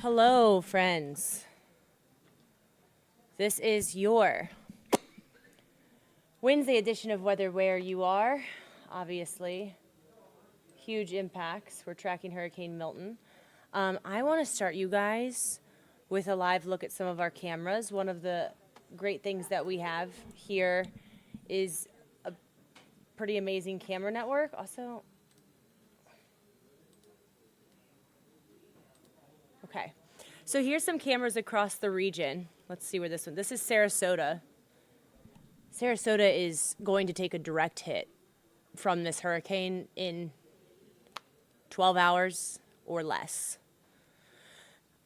Hello, friends. This is your Wednesday edition of Weather Where You Are. Obviously, huge impacts. We're tracking Hurricane Milton. I want to start you guys with a live look at some of our cameras. One of the great things that we have here is a pretty amazing camera network. Also, okay. So here's some cameras across the region. Let's see where this one. This is Sarasota. Sarasota is going to take a direct hit from this hurricane in 12 hours or less.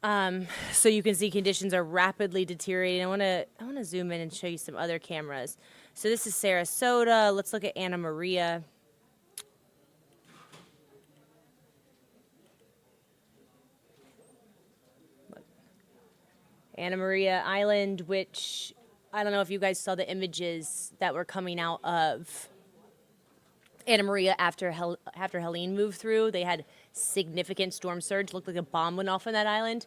So you can see conditions are rapidly deteriorating. I want to zoom in and show you some other cameras. So this is Sarasota. Let's look at Anna Maria. Anna Maria Island, which I don't know if you guys saw the images that were coming out of Anna Maria after Helene moved through. They had significant storm surge. Looked like a bomb went off on that island.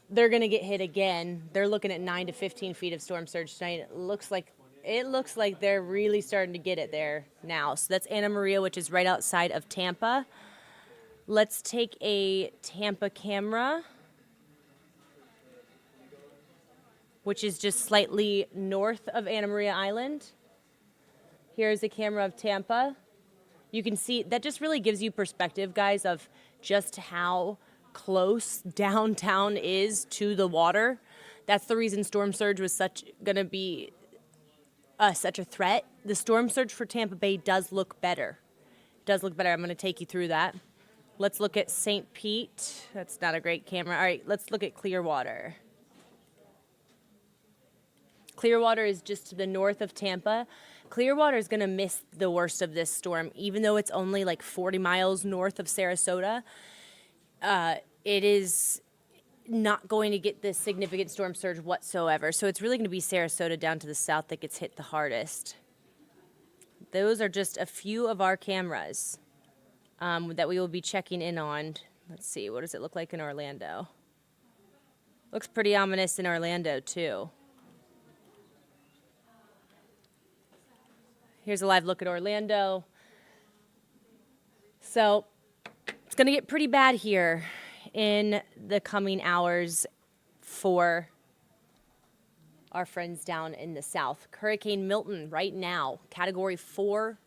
They're going to get hit again. They're looking at 9 to 15 feet of storm surge tonight. It looks like they're really starting to get it there now. So that's Anna Maria, which is right outside of Tampa. Let's take a Tampa camera, which is just slightly north of Anna Maria Island. Here's a camera of Tampa. You can see that just really gives you perspective, guys, of just how close downtown is to the water. That's the reason storm surge was gonna be such a threat. The storm surge for Tampa Bay does look better. It does look better. I'm gonna take you through that. Let's look at St. Pete. That's not a great camera. All right, let's look at Clearwater. Clearwater is just to the north of Tampa. Clearwater is going to miss the worst of this storm, even though it's only like 40 miles north of Sarasota. It is not going to get this significant storm surge whatsoever. So it's really going to be Sarasota down to the south that gets hit the hardest. Those are just a few of our cameras that we will be checking in on. Let's see, what does it look like in Orlando? Looks pretty ominous in Orlando, too. Here's a live look at Orlando. So it's going to get pretty bad here in the coming hours for our friends down in the south. Hurricane Milton right now, Category 4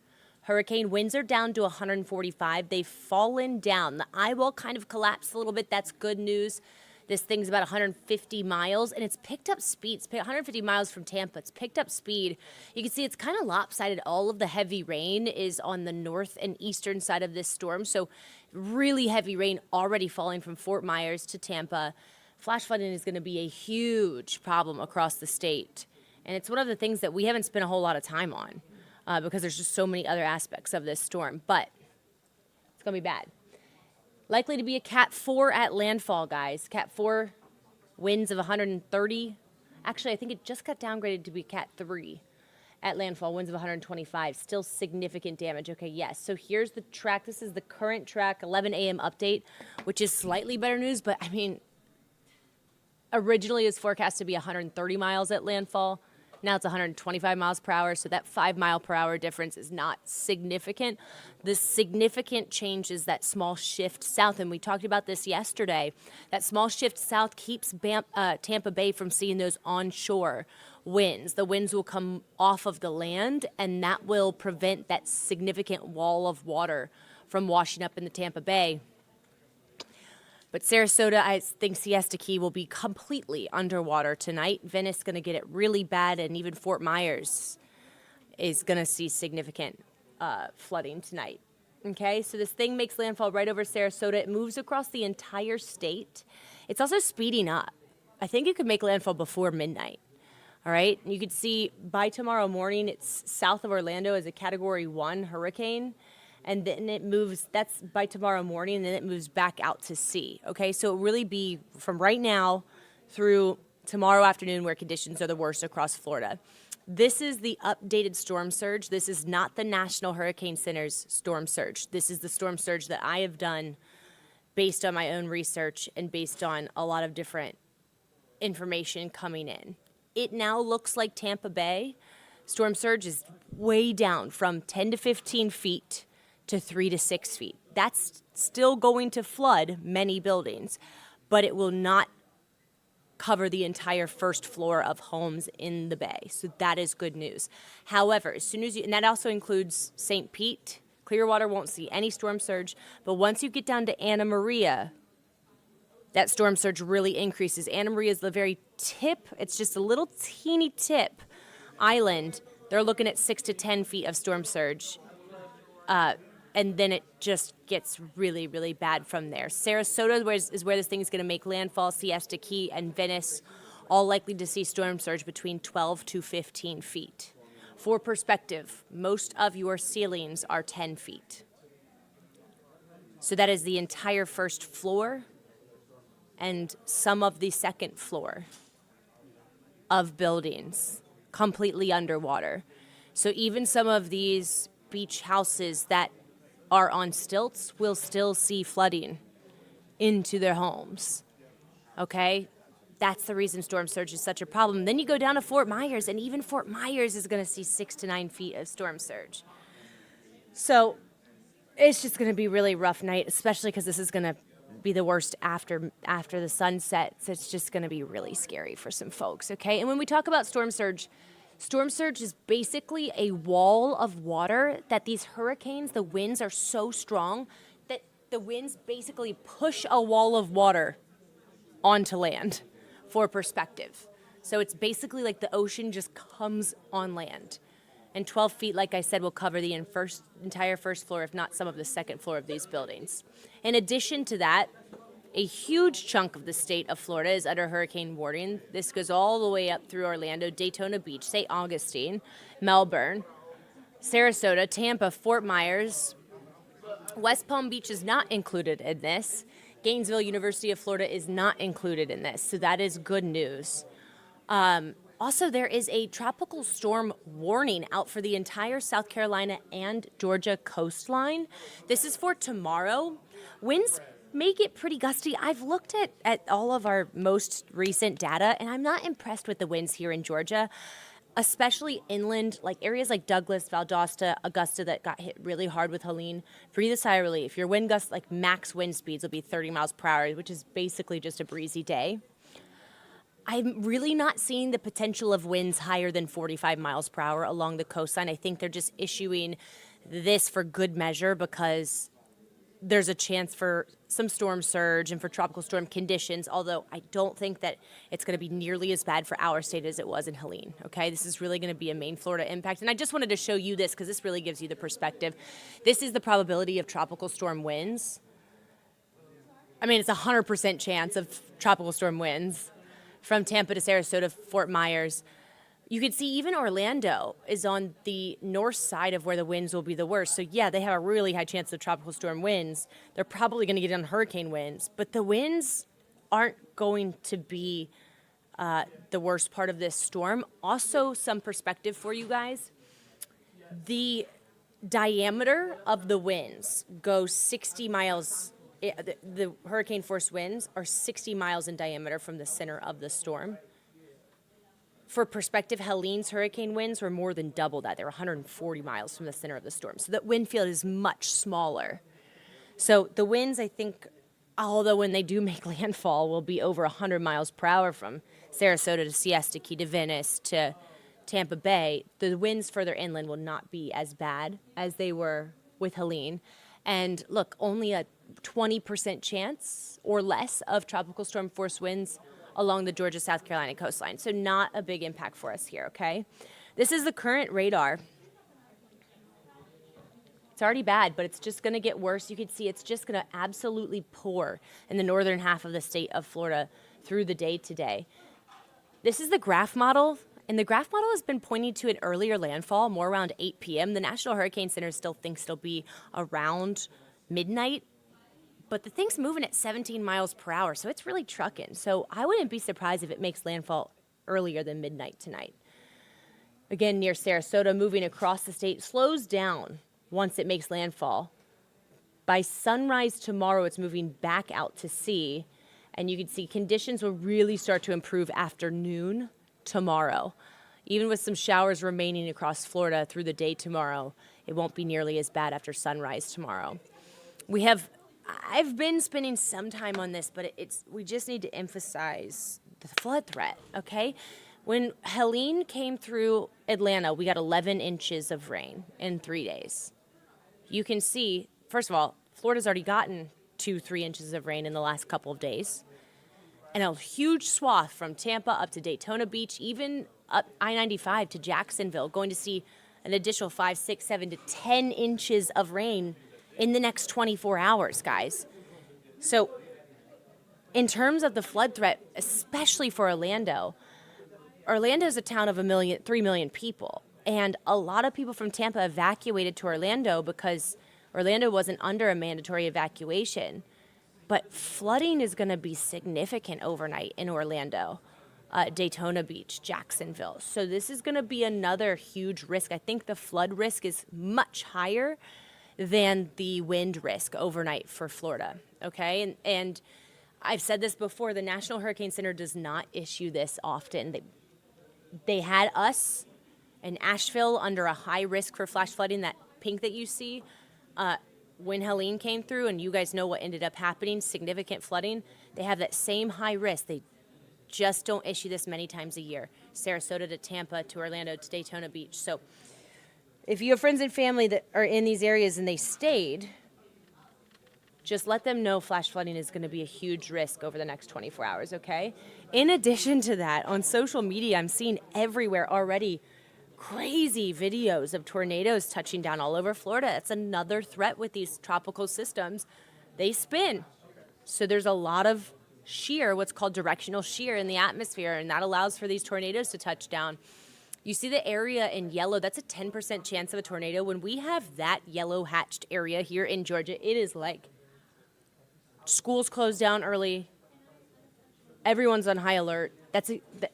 hurricane. Winds are down to 145. They've fallen down. The eyewall kind of collapsed a little bit. That's good news. This thing's about 150 miles, and it's picked up speed. It's 150 miles from Tampa. It's picked up speed. You can see it's kind of lopsided. All of the heavy rain is on the north and eastern side of this storm, so really heavy rain already falling from Fort Myers to Tampa. Flash flooding is going to be a huge problem across the state, and it's one of the things that we haven't spent a whole lot of time on because there's just so many other aspects of this storm, but it's going to be bad. Likely to be a Cat 4 at landfall, guys. Cat 4 winds of 130. Actually, I think it just got downgraded to be Cat 3 at landfall, winds of 125. Still significant damage. Okay, yes. So here's the track. This is the current track, 11 a.m. update, which is slightly better news. But, I mean, originally it was forecast to be 130 miles at landfall. Now it's 125 miles per hour, so that 5 mile per hour difference is not significant. The significant change is that small shift south, and we talked about this yesterday. That small shift south keeps Tampa Bay from seeing those onshore winds. The winds will come off of the land, and that will prevent that significant wall of water from washing up in the Tampa Bay. But Sarasota, I think Siesta Key will be completely underwater tonight. Venice is going to get it really bad, and even Fort Myers is going to see significant flooding tonight. Okay, so this thing makes landfall right over Sarasota. It moves across the entire state. It's also speeding up. I think it could make landfall before midnight. All right, you could see by tomorrow morning, it's south of Orlando as a Category 1 hurricane. And then it moves, that's by tomorrow morning, and then it moves back out to sea, okay? So it'll really be from right now through tomorrow afternoon where conditions are the worst across Florida. This is the updated storm surge. This is not the National Hurricane Center's storm surge. This is the storm surge that I have done based on my own research and based on a lot of different information coming in. It now looks like Tampa Bay. Storm surge is way down from 10 to 15 feet to 3 to 6 feet. That's still going to flood many buildings, but it will not cover the entire first floor of homes in the bay. So that is good news. However, as soon as and that also includes St. Pete, Clearwater won't see any storm surge, but once you get down to Anna Maria, that storm surge really increases. Anna Maria is the very tip. It's just a little teeny tip island. They're looking at 6 to 10 feet of storm surge. And then it just gets really, really bad from there. Sarasota is where this thing is going to make landfall. Siesta Key and Venice, all likely to see storm surge between 12 to 15 feet. For perspective, most of your ceilings are 10 feet. So that is the entire first floor and some of the second floor of buildings completely underwater. So even some of these beach houses that are on stilts will still see flooding into their homes, okay? That's the reason storm surge is such a problem. Then you go down to Fort Myers, and even Fort Myers is going to see 6 to 9 feet of storm surge. So it's just going to be a really rough night, especially because this is going to be the worst after the sun sets. It's just going to be really scary for some folks, okay? And when we talk about storm surge is basically a wall of water that these hurricanes, the winds are so strong that the winds basically push a wall of water onto land for perspective. So it's basically like the ocean just comes on land. And 12 feet, like I said, will cover the entire first floor, if not some of the second floor of these buildings. In addition to that, a huge chunk of the state of Florida is under hurricane warning. This goes all the way up through Orlando, Daytona Beach, St. Augustine, Melbourne, Sarasota, Tampa, Fort Myers. West Palm Beach is not included in this. Gainesville, University of Florida is not included in this, so that is good news. Also, there is a tropical storm warning out for the entire South Carolina and Georgia coastline. This is for tomorrow. Winds may get pretty gusty. I've looked at all of our most recent data, and I'm not impressed with the winds here in Georgia, especially inland, like areas like Douglas, Valdosta, Augusta that got hit really hard with Helene. Breathe a sigh of relief. Your wind gusts, like max wind speeds will be 30 miles per hour, which is basically just a breezy day. I'm really not seeing the potential of winds higher than 45 miles per hour along the coastline. I think they're just issuing this for good measure because there's a chance for some storm surge and for tropical storm conditions, although I don't think that it's going to be nearly as bad for our state as it was in Helene, okay? This is really going to be a main Florida impact. And I just wanted to show you this because this really gives you the perspective. This is the probability of tropical storm winds. I mean, it's a 100% chance of tropical storm winds from Tampa to Sarasota, Fort Myers. You can see even Orlando is on the north side of where the winds will be the worst. So, yeah, they have a really high chance of tropical storm winds. They're probably going to get on hurricane winds. But the winds aren't going to be the worst part of this storm. Also, some perspective for you guys. The diameter of the winds goes 60 miles. The hurricane force winds are 60 miles in diameter from the center of the storm. For perspective, Helene's hurricane winds were more than double that. They were 140 miles from the center of the storm. So that wind field is much smaller. So the winds, I think, although when they do make landfall, will be over 100 miles per hour from Sarasota to Siesta Key to Venice to Tampa Bay. The winds further inland will not be as bad as they were with Helene. And look, only a 20% chance or less of tropical storm force winds along the Georgia, South Carolina coastline. So not a big impact for us here, okay? This is the current radar. It's already bad, but it's just going to get worse. You can see it's just going to absolutely pour in the northern half of the state of Florida through the day today. This is the graph model, and the graph model has been pointing to an earlier landfall, more around 8 p.m. The National Hurricane Center still thinks it'll be around midnight. But the thing's moving at 17 miles per hour, so it's really trucking. So I wouldn't be surprised if it makes landfall earlier than midnight tonight. Again, near Sarasota, moving across the state, slows down once it makes landfall By sunrise tomorrow, it's moving back out to sea, and you can see conditions will really start to improve after noon tomorrow. Even with some showers remaining across Florida through the day tomorrow, it won't be nearly as bad after sunrise tomorrow. I've been spending some time on this, but we just need to emphasize the flood threat, okay? When Helene came through Atlanta, we got 11 inches of rain in 3 days. You can see, first of all, Florida's already gotten 2-3 inches of rain in the last couple of days. And a huge swath from Tampa up to Daytona Beach, even up I-95 to Jacksonville, going to see an additional 5, 6, 7 to 10 inches of rain in the next 24 hours, guys. So in terms of the flood threat, especially for Orlando is a town of 3 million people. And a lot of people from Tampa evacuated to Orlando because Orlando wasn't under a mandatory evacuation. But flooding is going to be significant overnight in Orlando, Daytona Beach, Jacksonville. So this is going to be another huge risk. I think the flood risk is much higher than the wind risk overnight for Florida, okay? And I've said this before, the National Hurricane Center does not issue this often. They had us in Asheville under a high risk for flash flooding, that pink that you see, when Helene came through, and you guys know what ended up happening, significant flooding. They have that same high risk. They just don't issue this many times a year. Sarasota to Tampa to Orlando to Daytona Beach. So if you have friends and family that are in these areas and they stayed, just let them know flash flooding is going to be a huge risk over the next 24 hours, okay? In addition to that, on social media, I'm seeing everywhere already crazy videos of tornadoes touching down all over Florida. It's another threat with these tropical systems. They spin. So there's a lot of shear, what's called directional shear in the atmosphere, and that allows for these tornadoes to touch down. You see the area in yellow, that's a 10% chance of a tornado. When we have that yellow hatched area here in Georgia, it is like schools closed down early. Everyone's on high alert.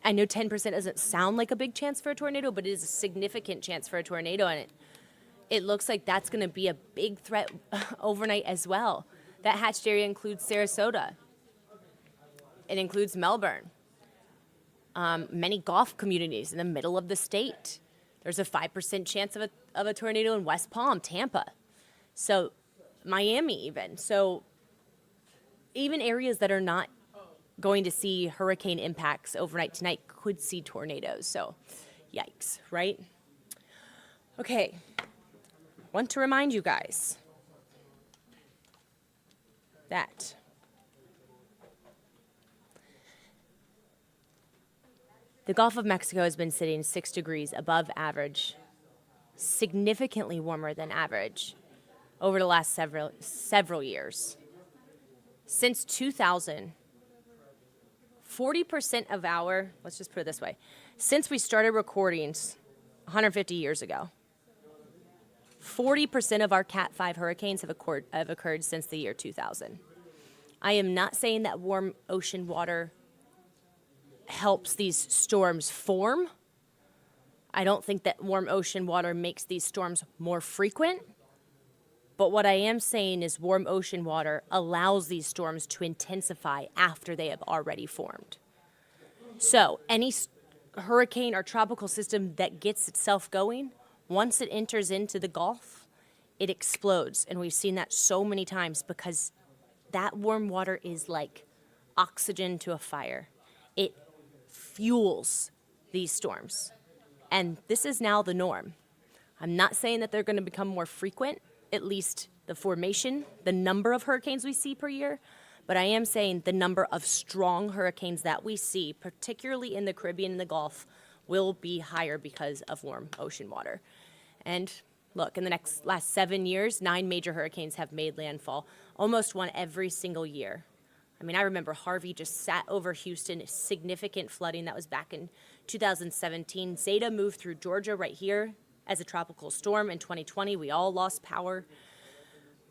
I know 10% doesn't sound like a big chance for a tornado, but it is a significant chance for a tornado, and it looks like that's going to be a big threat overnight as well. That hatched area includes Sarasota. It includes Melbourne. Many Gulf communities in the middle of the state. There's a 5% chance of a tornado in West Palm, Tampa. So Miami even. So even areas that are not going to see hurricane impacts overnight tonight could see tornadoes. So yikes, right? Okay, want to remind you guys that the Gulf of Mexico has been sitting 6 degrees above average, significantly warmer than average over the last several years. Since 2000, 40% of let's just put it this way, since we started recordings 150 years ago, 40% of our Cat 5 hurricanes have occurred since the year 2000. I am not saying that warm ocean water helps these storms form. I don't think that warm ocean water makes these storms more frequent. But what I am saying is warm ocean water allows these storms to intensify after they have already formed. So any hurricane or tropical system that gets itself going, once it enters into the Gulf, it explodes. And we've seen that so many times because that warm water is like oxygen to a fire. It fuels these storms. And this is now the norm. I'm not saying that they're going to become more frequent, at least the formation, the number of hurricanes we see per year, but I am saying the number of strong hurricanes that we see, particularly in the Caribbean and the Gulf, will be higher because of warm ocean water. And look, in the last 7 years, 9 major hurricanes have made landfall, almost one every single year. I mean, I remember Harvey just sat over Houston, significant flooding. That was back in 2017. Zeta moved through Georgia right here as a tropical storm in 2020. We all lost power.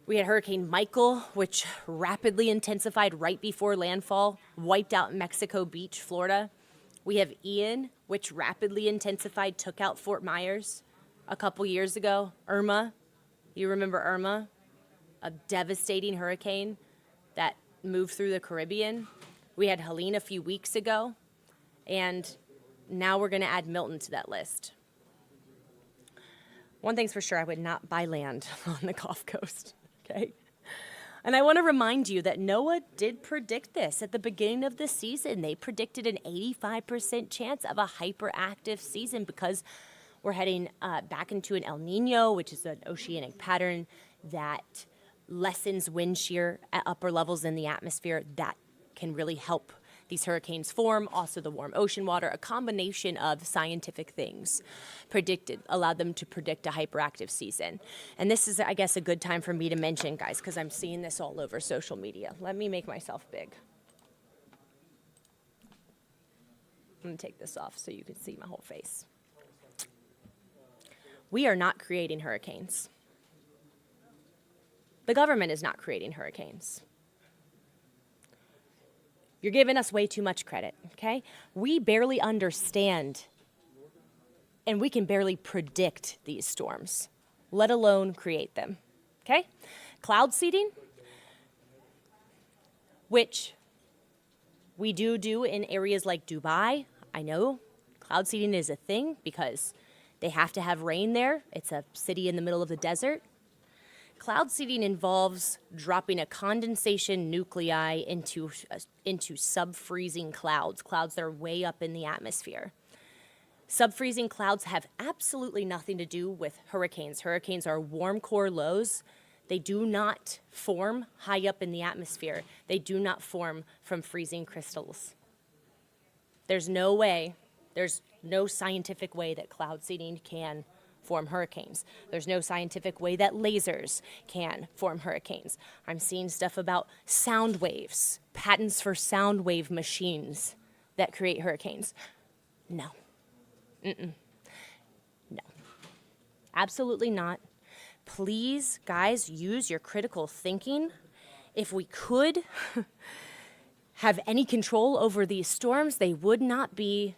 We had Hurricane Michael, which rapidly intensified right before landfall, wiped out Mexico Beach, Florida. We have Ian, which rapidly intensified, took out Fort Myers a couple years ago. Irma, you remember Irma? a devastating hurricane that moved through the Caribbean. We had Helene a few weeks ago, and now we're going to add Milton to that list. One thing's for sure, I would not buy land on the Gulf Coast, okay? And I want to remind you that NOAA did predict this at the beginning of the season. They predicted an 85% chance of a hyperactive season because we're heading back into an El Nino, which is an oceanic pattern that lessens wind shear at upper levels in the atmosphere. That can really help these hurricanes form. Also the warm ocean water, a combination of scientific things allowed them to predict a hyperactive season. And this is, I guess, a good time for me to mention, guys, because I'm seeing this all over social media. Let me make myself big. I'm going to take this off so you can see my whole face. We are not creating hurricanes. The government is not creating hurricanes. You're giving us way too much credit, okay? We barely understand, and we can barely predict these storms, let alone create them, okay? Cloud seeding, which we do in areas like Dubai. I know cloud seeding is a thing because they have to have rain there. It's a city in the middle of the desert. Cloud seeding involves dropping a condensation nuclei into sub-freezing clouds that are way up in the atmosphere. Sub-freezing clouds have absolutely nothing to do with hurricanes. Hurricanes are warm core lows. They do not form high up in the atmosphere. They do not form from freezing crystals. There's no scientific way that cloud seeding can form hurricanes. There's no scientific way that lasers can form hurricanes. I'm seeing stuff about sound waves, patents for sound wave machines that create hurricanes. No. No. Absolutely not. Please, guys, use your critical thinking. If we could have any control over these storms, they would not be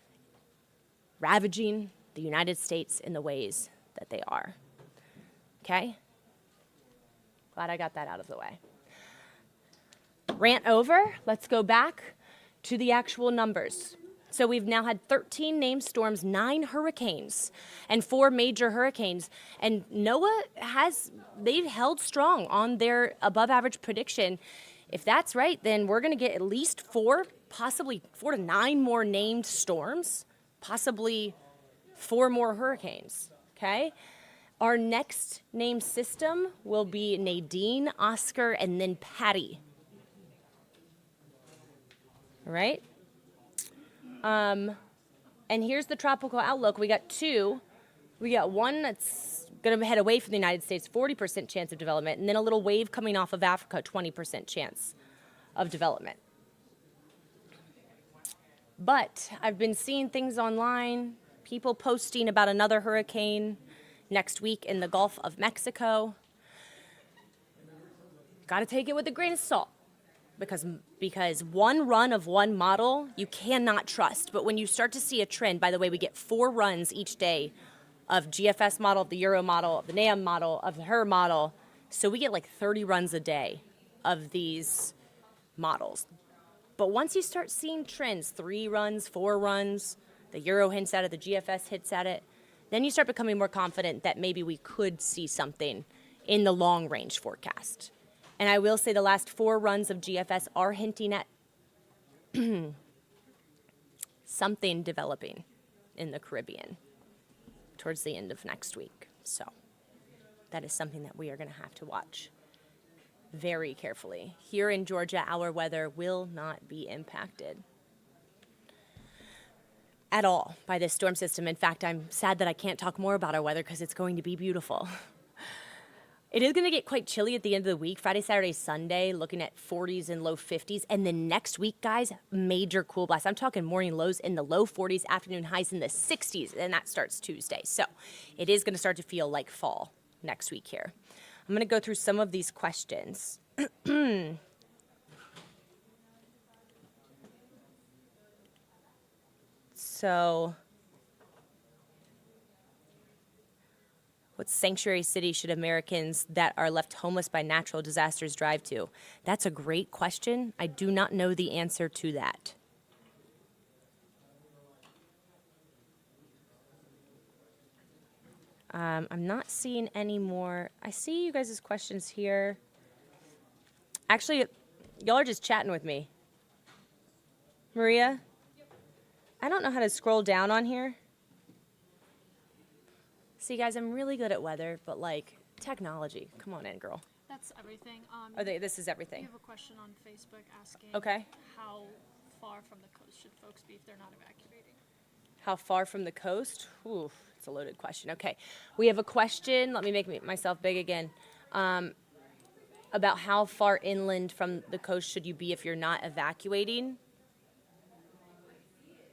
ravaging the United States in the ways that they are. Okay? Glad I got that out of the way. Rant over. Let's go back to the actual numbers. So we've now had 13 named storms, 9 hurricanes, and 4 major hurricanes. And NOAA they've held strong on their above average prediction. If that's right, then we're going to get at least 4, possibly 4 to 9 more named storms, possibly 4 more hurricanes. Okay? Our next named system will be Nadine, Oscar, and then Patty. All right? And here's the tropical outlook. We got 2. We got one that's going to head away from the United States, 40% chance of development, and then a little wave coming off of Africa, 20% chance of development. But I've been seeing things online, people posting about another hurricane next week in the Gulf of Mexico. Got to take it with a grain of salt because one run of one model you cannot trust. But when you start to see a trend, by the way, we get 4 runs each day of GFS model, of the Euro model, of the NAM model, of the HER model. So we get like 30 runs a day of these models. But once you start seeing trends, 3 runs, 4 runs, the Euro hints at it, the GFS hits at it, then you start becoming more confident that maybe we could see something in the long-range forecast. And I will say the last 4 runs of GFS are hinting at something developing in the Caribbean towards the end of next week. So that is something that we are going to have to watch very carefully. Here in Georgia, our weather will not be impacted at all by this storm system. In fact, I'm sad that I can't talk more about our weather because it's going to be beautiful. It is going to get quite chilly at the end of the week, Friday, Saturday, Sunday, looking at 40s and low 50s. And then next week, guys, major cool blast. I'm talking morning lows in the low 40s, afternoon highs in the 60s, and that starts Tuesday. So it is going to start to feel like fall next week here. I'm going to go through some of these questions. So What sanctuary city should Americans that are left homeless by natural disasters drive to? That's a great question. I do not know the answer to that. I'm not seeing any more. I see you guys' questions here. Actually, y'all are just chatting with me. Maria? I don't know how to scroll down on here. See, guys, I'm really good at weather, but like technology. Come on in, girl. That's everything. This is everything. We have a question on Facebook asking how far from the coast should folks be if they're not evacuating? How far from the coast? Ooh, it's a loaded question. Okay, we have a question. Let me make myself big again. About how far inland from the coast should you be if you're not evacuating?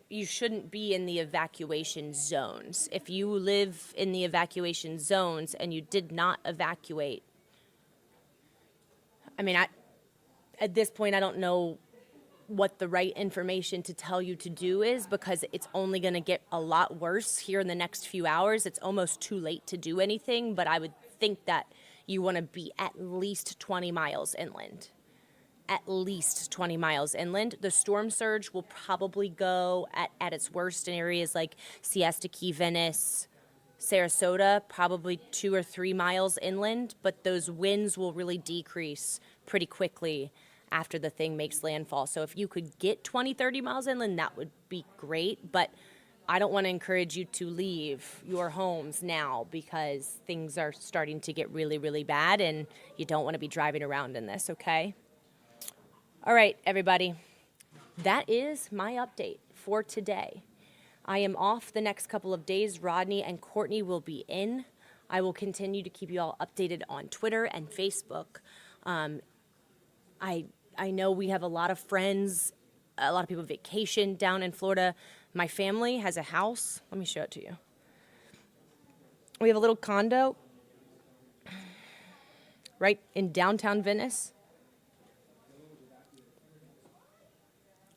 You shouldn't be in the evacuation zones. If you live in the evacuation zones and you did not evacuate, I mean, at this point, I don't know what the right information to tell you to do is, because it's only going to get a lot worse here in the next few hours. It's almost too late to do anything, but I would think that you want to be at least 20 miles inland. At least 20 miles inland. The storm surge will probably go at its worst in areas like Siesta Key, Venice, Sarasota, probably 2 or 3 miles inland, but those winds will really decrease pretty quickly after the thing makes landfall. So if you could get 20, 30 miles inland, that would be great, but I don't want to encourage you to leave your homes now because things are starting to get really, really bad and you don't want to be driving around in this, okay? All right, everybody. That is my update for today. I am off the next couple of days. Rodney and Courtney will be in. I will continue to keep you all updated on Twitter and Facebook. I know we have a lot of friends, a lot of people vacation down in Florida. My family has a house. Let me show it to you. We have a little condo right in downtown Venice.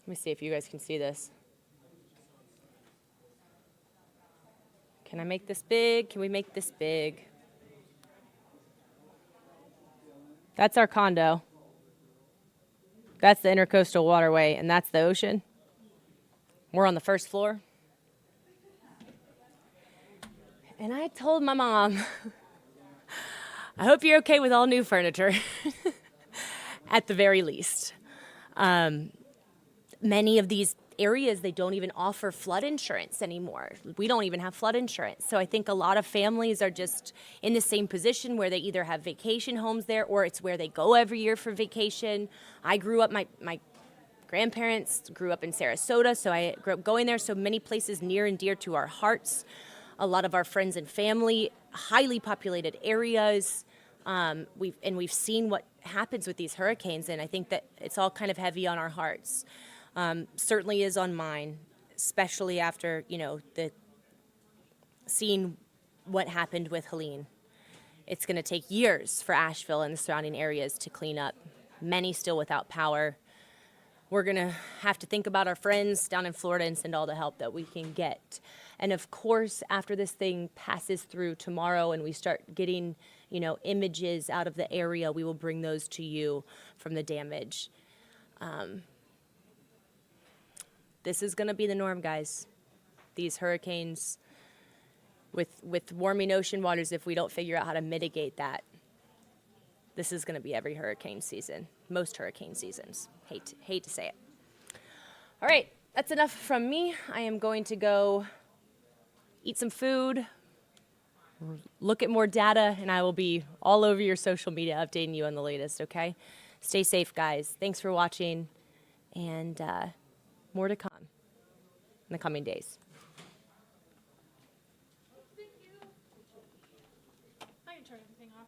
Let me see if you guys can see this. Can I make this big? Can we make this big? That's our condo. That's the Intercoastal Waterway, and that's the ocean. We're on the first floor. And I told my mom, I hope you're okay with all new furniture, at the very least. Many of these areas, they don't even offer flood insurance anymore. We don't even have flood insurance. So I think a lot of families are just in the same position where they either have vacation homes there or it's where they go every year for vacation. I grew up, my grandparents grew up in Sarasota, so I grew up going there. So many places near and dear to our hearts. A lot of our friends and family, highly populated areas. We've seen what happens with these hurricanes, and I think that it's all kind of heavy on our hearts. Certainly is on mine, especially after, seeing what happened with Helene. It's going to take years for Asheville and the surrounding areas to clean up, many still without power. We're going to have to think about our friends down in Florida and send all the help that we can get. And of course, after this thing passes through tomorrow and we start getting, images out of the area, we will bring those to you from the damage. This is going to be the norm, guys. These hurricanes with warming ocean waters, if we don't figure out how to mitigate that, this is going to be every hurricane season, most hurricane seasons. Hate to say it. All right, that's enough from me. I am going to go eat some food, look at more data, and I will be all over your social media updating you on the latest, okay? Stay safe, guys. Thanks for watching, and more to come in the coming days. I can turn everything off.